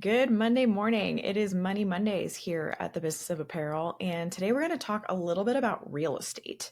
Good Monday morning. It is Money Mondays here at the Business of Apparel, and today we're going to talk a little bit about real estate.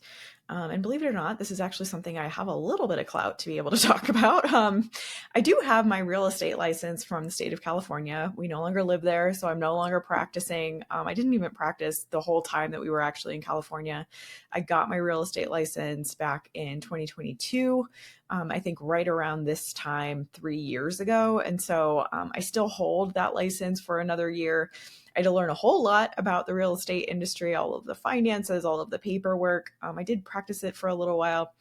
And believe it or not, this is actually something I have a little bit of clout to be able to talk about. I do have my real estate license from the state of California. We no longer live there, so I'm no longer practicing. I didn't even practice the whole time that we were actually in California. I got my real estate license back in 2022. I think right around this time 3 years ago. And so I still hold that license for another year. I had to learn a whole lot about the real estate industry, all of the finances, all of the paperwork. I did practice it for a little while,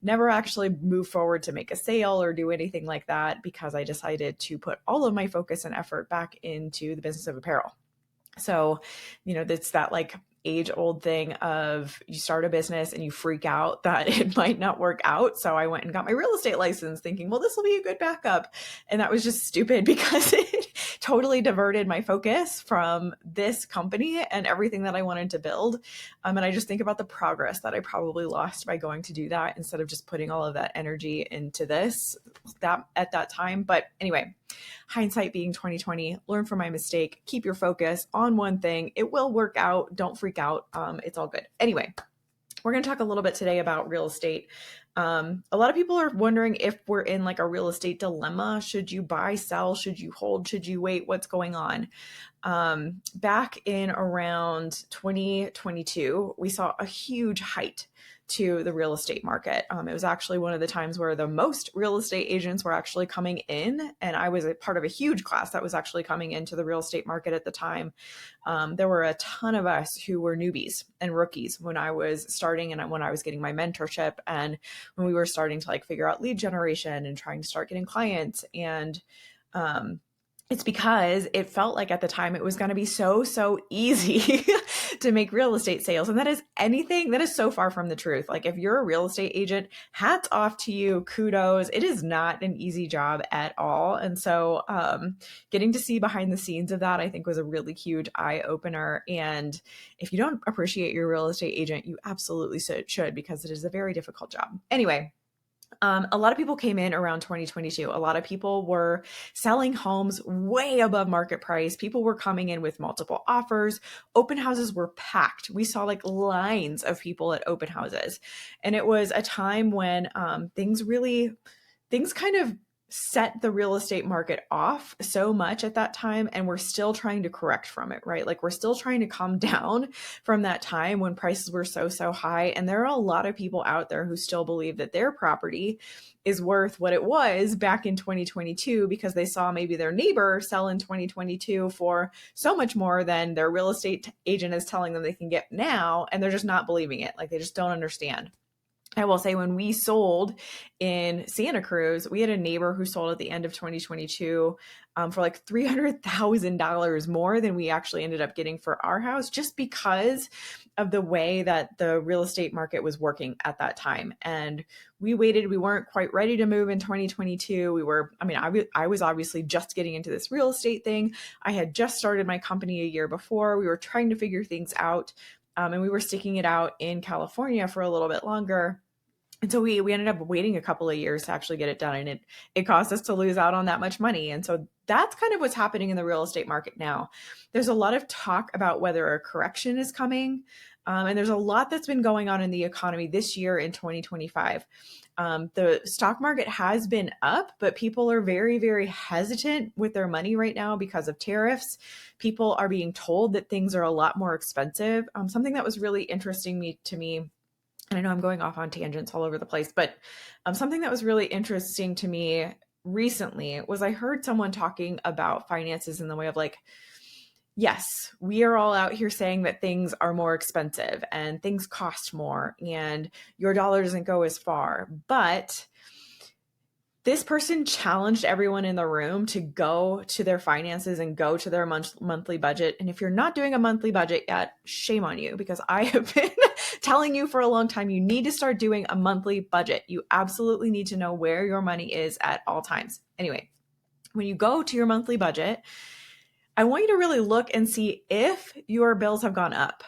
never actually moved forward to make a sale or do anything like that because I decided to put all of my focus and effort back into the business of apparel. So, it's that like age old thing of you start a business and you freak out that it might not work out. So I went and got my real estate license thinking, well, this will be a good backup. And that was just stupid because it totally diverted my focus from this company and everything that I wanted to build. And I just think about the progress that I probably lost by going to do that instead of just putting all of that energy into that at that time. But anyway, hindsight being 2020, learn from my mistake, keep your focus on one thing. It will work out. Don't freak out. It's all good. Anyway, we're going to talk a little bit today about real estate. A lot of people are wondering if we're in like a real estate dilemma. Should you buy, sell? Should you hold? Should you wait? What's going on? Back in around 2022, we saw a huge height to the real estate market. It was actually one of the times where the most real estate agents were actually coming in, and I was a part of a huge class that was actually coming into the real estate market at the time. There were a ton of us who were newbies and rookies when I was starting and when I was getting my mentorship and when we were starting to like figure out lead generation and trying to start getting clients. And it's because it felt like at the time it was going to be so easy to make real estate sales. And that is so far from the truth. Like if you're a real estate agent, hats off to you, kudos. It is not an easy job at all. And so getting to see behind the scenes of that, I think was a really huge eye opener. And if you don't appreciate your real estate agent, you absolutely should because it is a very difficult job. Anyway, a lot of people came in around 2022. A lot of people were selling homes way above market price. People were coming in with multiple offers. Open houses were packed. We saw like lines of people at open houses. And it was a time when things kind of set the real estate market off so much at that time. And we're still trying to correct from it, right? Like we're still trying to come down from that time when prices were so high. And there are a lot of people out there who still believe that their property is worth what it was back in 2022 because they saw maybe their neighbor sell in 2022 for so much more than their real estate agent is telling them they can get now. And they're just not believing it. Like they just don't understand. I will say when we sold in Santa Cruz, we had a neighbor who sold at the end of 2022 for like $300,000 more than we actually ended up getting for our house just because of the way that the real estate market was working at that time. And we waited. We weren't quite ready to move in 2022. I was obviously just getting into this real estate thing. I had just started my company a year before. We were trying to figure things out. And we were sticking it out in California for a little bit longer. And so we ended up waiting a couple of years to actually get it done. And it caused us to lose out on that much money. And so that's kind of what's happening in the real estate market now. There's a lot of talk about whether a correction is coming. And there's a lot that's been going on in the economy this year in 2025. The stock market has been up, but people are very hesitant with their money right now because of tariffs. People are being told that things are a lot more expensive. Something that was really interesting to me, and I know I'm going off on tangents all over the place, but something that was really interesting to me recently was I heard someone talking about finances in the way of like, yes, we are all out here saying that things are more expensive and things cost more and your dollar doesn't go as far. But this person challenged everyone in the room to go to their finances and go to their monthly budget. And if you're not doing a monthly budget yet, shame on you, because I have been telling you for a long time, you need to start doing a monthly budget. You absolutely need to know where your money is at all times. Anyway, when you go to your monthly budget, I want you to really look and see if your bills have gone up.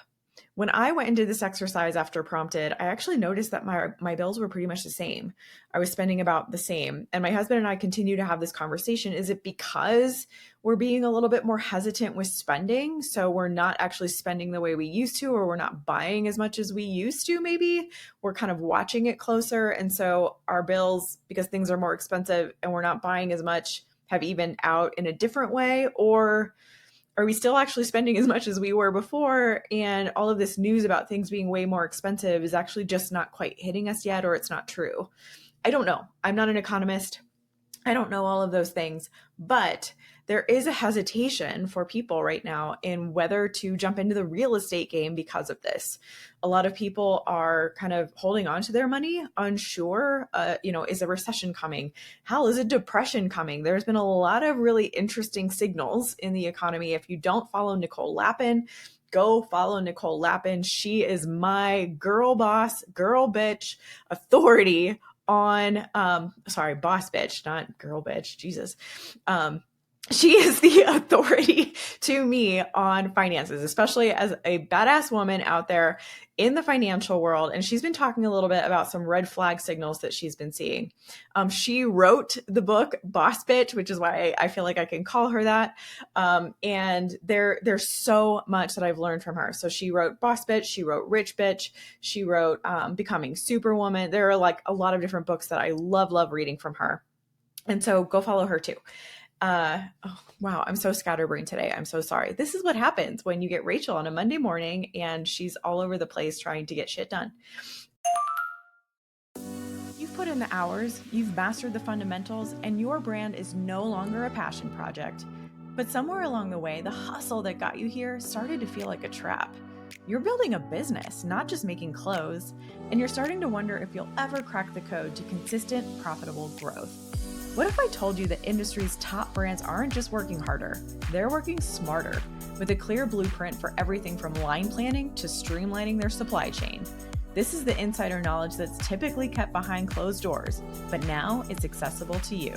When I went and did this exercise after prompted, I actually noticed that my bills were pretty much the same. I was spending about the same. And my husband and I continue to have this conversation. Is it because we're being a little bit more hesitant with spending? So we're not actually spending the way we used to, or we're not buying as much as we used to, maybe? We're kind of watching it closer. And so our bills, because things are more expensive and we're not buying as much, have evened out in a different way? Or are we still actually spending as much as we were before? And all of this news about things being way more expensive is actually just not quite hitting us yet, or it's not true. I don't know. I'm not an economist. I don't know all of those things, but there is a hesitation for people right now in whether to jump into the real estate game because of this. A lot of people are kind of holding on to their money, unsure, is a recession coming? Hell, is a depression coming? There's been a lot of really interesting signals in the economy. If you don't follow Nicole Lapin, go follow Nicole Lapin. She is my girl boss, girl bitch authority on, boss bitch, not girl bitch, Jesus. She is the authority to me on finances, especially as a badass woman out there in the financial world. And she's been talking a little bit about some red flag signals that she's been seeing. She wrote the book Boss Bitch, which is why I feel like I can call her that. And there's so much that I've learned from her. So she wrote Boss Bitch, she wrote Rich Bitch, she wrote Becoming Superwoman. There are like a lot of different books that I love reading from her. And so go follow her too. Wow, I'm so scatterbrained today. I'm so sorry. This is what happens when you get Rachel on a Monday morning and she's all over the place trying to get shit done. You've put in the hours, you've mastered the fundamentals, and your brand is no longer a passion project. But somewhere along the way, the hustle that got you here started to feel like a trap. You're building a business, not just making clothes, and you're starting to wonder if you'll ever crack the code to consistent, profitable growth. What if I told you that industry's top brands aren't just working harder, they're working smarter, with a clear blueprint for everything from line planning to streamlining their supply chain? This is the insider knowledge that's typically kept behind closed doors, but now it's accessible to you.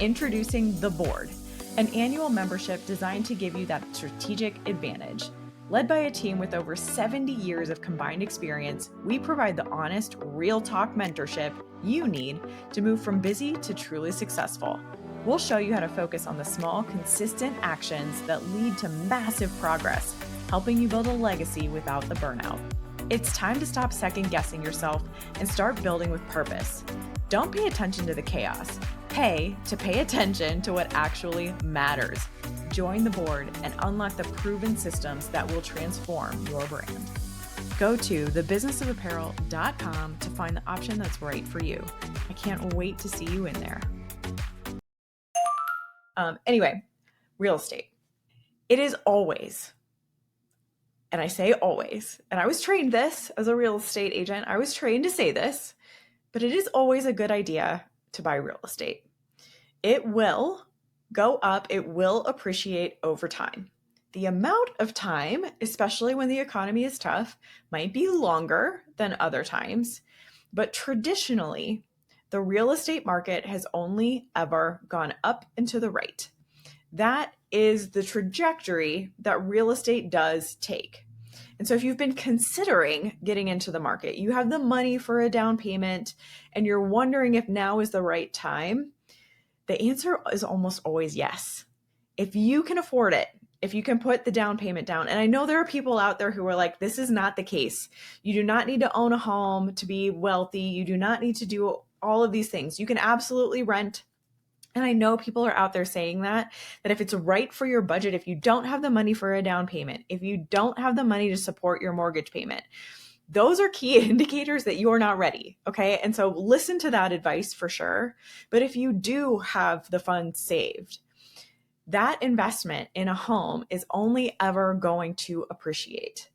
Introducing The Board, an annual membership designed to give you that strategic advantage. Led by a team with over 70 years of combined experience, we provide the honest, real talk mentorship you need to move from busy to truly successful. We'll show you how to focus on the small, consistent actions that lead to massive progress, helping you build a legacy without the burnout. It's time to stop second-guessing yourself and start building with purpose. Don't pay attention to the chaos. Pay attention to what actually matters. Join the board and unlock the proven systems that will transform your brand. Go to thebusinessofapparel.com to find the option that's right for you. I can't wait to see you in there. Anyway, real estate. It is always, and I say always, and I was trained this as a real estate agent. I was trained to say this, but it is always a good idea to buy real estate. It will go up, it will appreciate over time. The amount of time, especially when the economy is tough, might be longer than other times, but traditionally, the real estate market has only ever gone up and to the right. That is the trajectory that real estate does take. And so if you've been considering getting into the market, you have the money for a down payment, and you're wondering if now is the right time, the answer is almost always yes. If you can afford it, if you can put the down payment down. And I know there are people out there who are like, this is not the case. You do not need to own a home to be wealthy. You do not need to do all of these things. You can absolutely rent. And I know people are out there saying that if it's right for your budget, if you don't have the money for a down payment, if you don't have the money to support your mortgage payment, those are key indicators that you're not ready. Okay. And so listen to that advice for sure. But if you do have the funds saved, that investment in a home is only ever going to appreciate.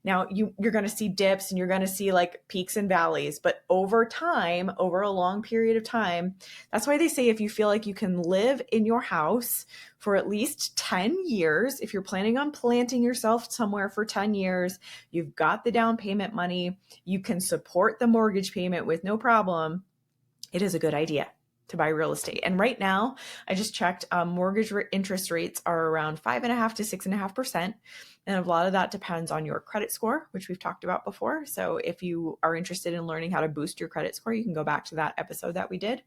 Now, you're going to see dips and you're going to see like peaks and valleys, but over time, over a long period of time, that's why they say if you feel like you can live in your house for at least 10 years, if you're planning on planting yourself somewhere for 10 years, you've got the down payment money, you can support the mortgage payment with no problem, it is a good idea. to buy real estate. And right now, I just checked, mortgage interest rates are around 5.5 to 6.5%. And a lot of that depends on your credit score, which we've talked about before. So if you are interested in learning how to boost your credit score, you can go back to that episode that we did.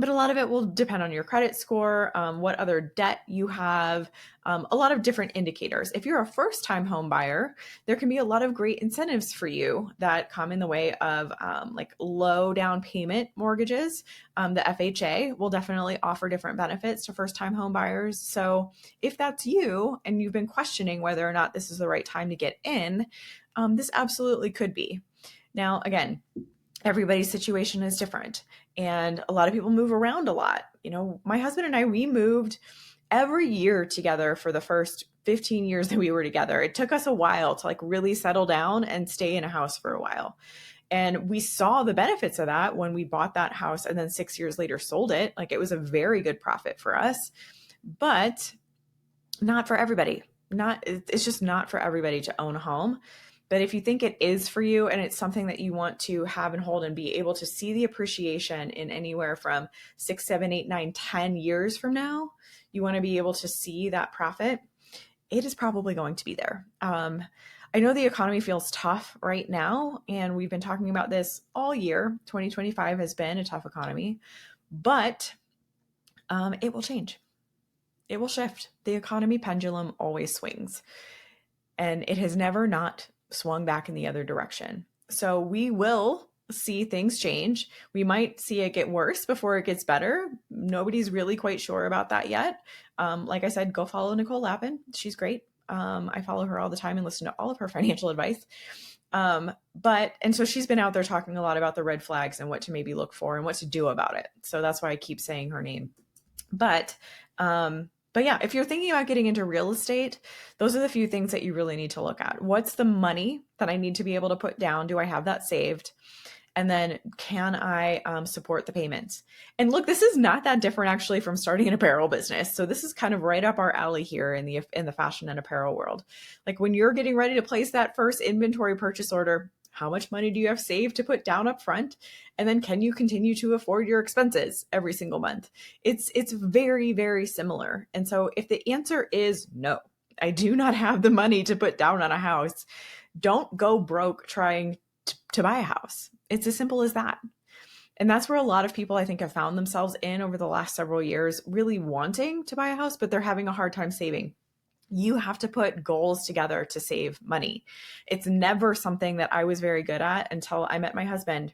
But a lot of it will depend on your credit score, what other debt you have, a lot of different indicators. If you're a first-time home buyer, there can be a lot of great incentives for you that come in the way of like low down payment mortgages. The FHA will definitely offer different benefits to first-time home buyers. So if that's you and you've been questioning whether or not this is the right time to get in, this absolutely could be. Now, again, everybody's situation is different. And a lot of people move around a lot. You know, my husband and I, we moved every year together for the first 15 years that we were together. It took us a while to like really settle down and stay in a house for a while. And we saw the benefits of that when we bought that house and then 6 years later sold it. Like it was a very good profit for us, but not for everybody. It's just not for everybody to own a home. But if you think it is for you and it's something that you want to have and hold and be able to see the appreciation in anywhere from 6, 7, 8, 9, 10 years from now, you want to be able to see that profit, it is probably going to be there. I know the economy feels tough right now, and we've been talking about this all year. 2025 has been a tough economy, but it will change. It will shift. The economy pendulum always swings, and it has never not swung back in the other direction. So we will see things change. We might see it get worse before it gets better. Nobody's really quite sure about that yet. Like I said, go follow Nicole Lappin. She's great. I follow her all the time and listen to all of her financial advice. And so she's been out there talking a lot about the red flags and what to maybe look for and what to do about it. So that's why I keep saying her name. But yeah, if you're thinking about getting into real estate, those are the few things that you really need to look at. What's the money that I need to be able to put down? Do I have that saved? And then can I support the payments? And look, this is not that different actually from starting an apparel business. So this is kind of right up our alley here in the fashion and apparel world. Like when you're getting ready to place that first inventory purchase order, how much money do you have saved to put down up front? And then can you continue to afford your expenses every single month? It's very, very similar. And so if the answer is no, I do not have the money to put down on a house, don't go broke trying to buy a house. It's as simple as that. And that's where a lot of people, I think, have found themselves in over the last several years, really wanting to buy a house, but they're having a hard time saving. You have to put goals together to save money. It's never something that I was very good at until I met my husband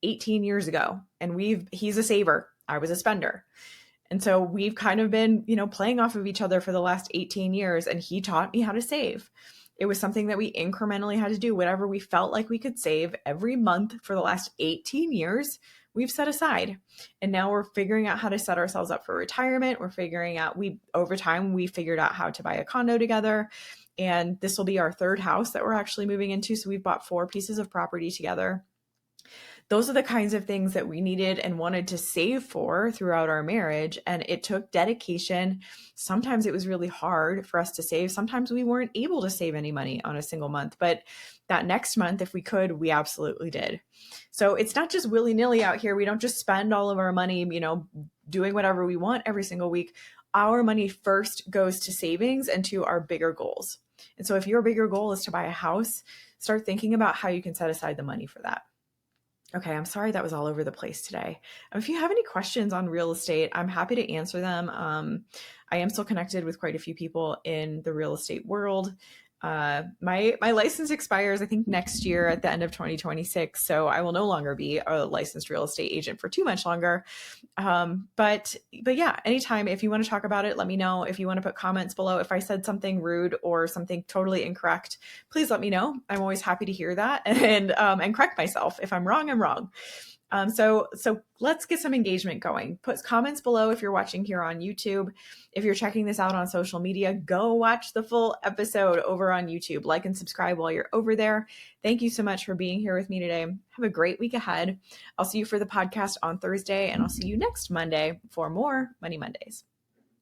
18 years ago. And he's a saver. I was a spender. And so we've kind of been, playing off of each other for the last 18 years. And he taught me how to save. It was something that we incrementally had to do. Whatever we felt like we could save every month for the last 18 years, we've set aside. And now we're figuring out how to set ourselves up for retirement. We're figuring out, over time, we figured out how to buy a condo together. And this will be our third house that we're actually moving into. So we've bought 4 pieces of property together. Those are the kinds of things that we needed and wanted to save for throughout our marriage. And it took dedication. Sometimes it was really hard for us to save. Sometimes we weren't able to save any money on a single month. But that next month, if we could, we absolutely did. So it's not just willy-nilly out here. We don't just spend all of our money, doing whatever we want every single week. Our money first goes to savings and to our bigger goals. And so if your bigger goal is to buy a house, start thinking about how you can set aside the money for that. Okay, I'm sorry that was all over the place today. If you have any questions on real estate, I'm happy to answer them. I am still connected with quite a few people in the real estate world. My license expires, I think, next year at the end of 2026. So I will no longer be a licensed real estate agent for too much longer. But yeah, anytime, if you want to talk about it, let me know. If you want to put comments below, if I said something rude or something totally incorrect, please let me know. I'm always happy to hear that and correct myself. If I'm wrong, I'm wrong. So let's get some engagement going. Put comments below if you're watching here on YouTube. If you're checking this out on social media, go watch the full episode over on YouTube. Like and subscribe while you're over there. Thank you so much for being here with me today. Have a great week ahead. I'll see you for the podcast on Thursday, and I'll see you next Monday for more Money Mondays.